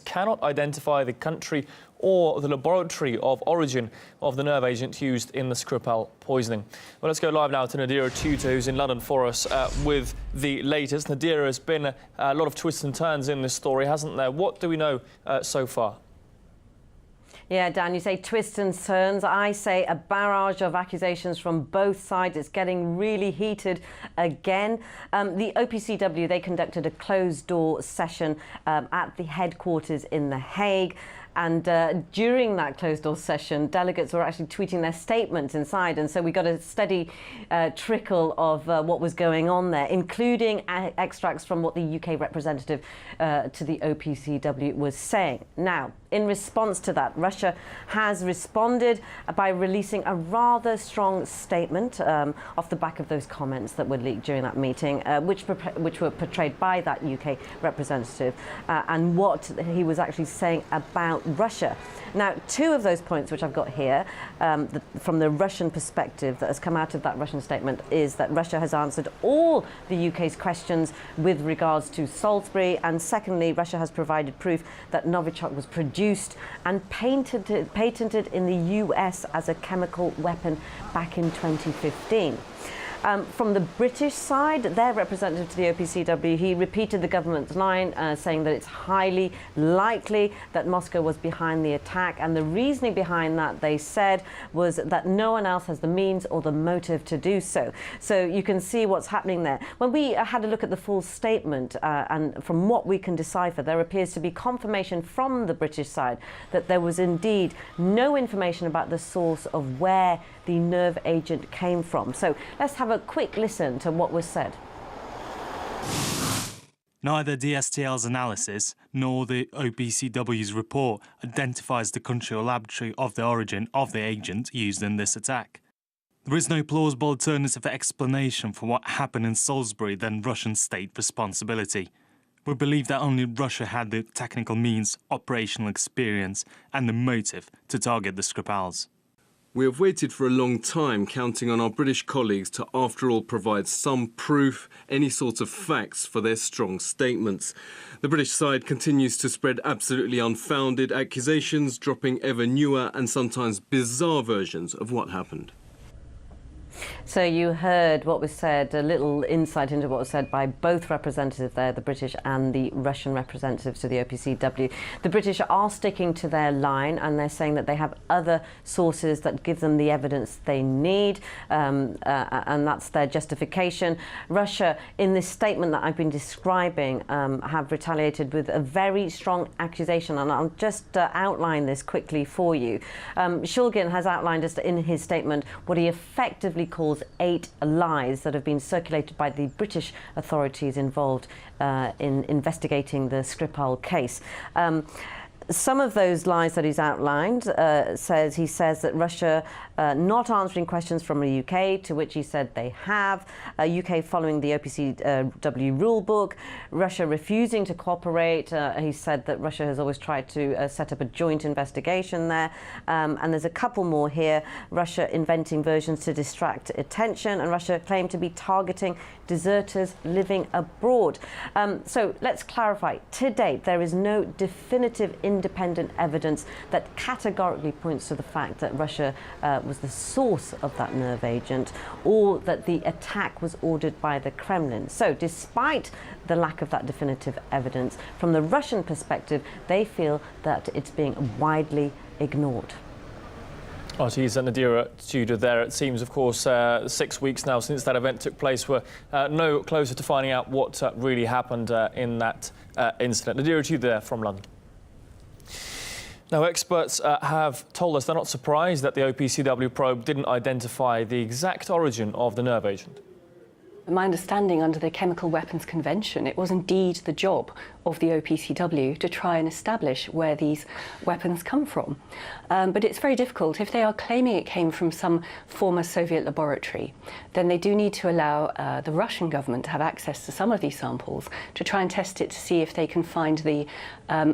cannot identify the country or the laboratory of origin of the nerve agent used in the Skripal poisoning. Well, let's go live now to Nadira Tutor, who's in London for us with the latest. Nadira, has been a lot of twists and turns in this story, hasn't there? What do we know so far? Yeah, Dan, you say twists and turns. I say a barrage of accusations from both sides. It's getting really heated again. The OPCW, they conducted a closed-door session at the headquarters in The Hague. And during that closed-door session, delegates were actually tweeting their statements inside. And so we got a steady trickle of what was going on there, including extracts from what the UK representative to the OPCW was saying. Now, in response to that, Russia has responded by releasing a rather strong statement off the back of those comments that were leaked during that meeting, which were portrayed by that UK representative, and what he was actually saying about Russia. Now, two of those points which I've got here from the Russian perspective that has come out of that Russian statement is that Russia has answered all the UK's questions with regards to Salisbury, and secondly, Russia has provided proof that Novichok was produced and patented in the US as a chemical weapon back in 2015. From the British side, their representative to the OPCW, he repeated the government's line, saying that it's highly likely that Moscow was behind the attack. And the reasoning behind that, they said, was that no one else has the means or the motive to do so. So you can see what's happening there. When we had a look at the full statement, and from what we can decipher, there appears to be confirmation from the British side that there was indeed no information about the source of where the nerve agent came from. So let's have a quick listen to what was said. Neither DSTL's analysis nor the OPCW's report identifies the country or laboratory of the origin of the agent used in this attack. There is no plausible alternative explanation for what happened in Salisbury than Russian state responsibility. We believe that only Russia had the technical means, operational experience and the motive to target the Skripals. We have waited for a long time, counting on our British colleagues to, after all, provide some proof, any sort of facts for their strong statements. The British side continues to spread absolutely unfounded accusations, dropping ever newer and sometimes bizarre versions of what happened. So you heard what was said, a little insight into what was said by both representatives there, the British and the Russian representatives to the OPCW. The British are sticking to their line, and they're saying that they have other sources that give them the evidence they need, and that's their justification. Russia, in this statement that I've been describing, have retaliated with a very strong accusation, and I'll just outline this quickly for you. Shulgin has outlined just in his statement what he effectively calls 8 lies that have been circulated by the British authorities involved in investigating the Skripal case. Some of those lies that he's outlined he says that Russia not answering questions from the UK, to which he said they have, UK following the OPCW rule book, Russia refusing to cooperate. He said that Russia has always tried to set up a joint investigation there, and there's a couple more here. Russia inventing versions to distract attention, and Russia claimed to be targeting deserters living abroad. So let's clarify. To date, there is no definitive independent evidence that categorically points to the fact that Russia was the source of that nerve agent, or that the attack was ordered by the Kremlin. So despite the lack of that definitive evidence, from the Russian perspective, they feel that it's being widely ignored. Oh, geez, Nadira Tudor there. It seems, of course, 6 weeks now since that event took place. We're no closer to finding out what really happened in that incident. Nadira Tudor there from London. Now, experts have told us they're not surprised that the OPCW probe didn't identify the exact origin of the nerve agent. My understanding, under the Chemical Weapons Convention, it was indeed the job of the OPCW to try and establish where these weapons come from. But it's very difficult. If they are claiming it came from some former Soviet laboratory, then they do need to allow the Russian government to have access to some of these samples to try and test it to see if they can find the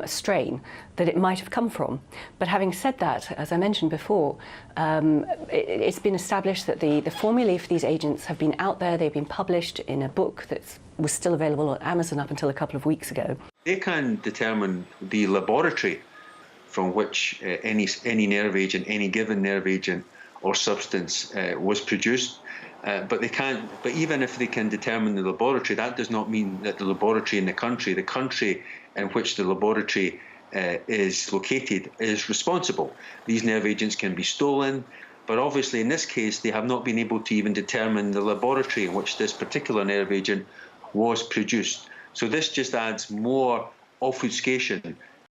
strain that it might have come from. But having said that, as I mentioned before, it's been established that the formulae for these agents have been out there. They've been published in a book that was still available on Amazon up until a couple of weeks ago. They can determine the laboratory from which any nerve agent, any given nerve agent or substance was produced. But they can't. But even if they can determine the laboratory, that does not mean that the laboratory in the country in which the laboratory is located, is responsible. These nerve agents can be stolen, but obviously in this case they have not been able to even determine the laboratory in which this particular nerve agent was produced. So this just adds more obfuscation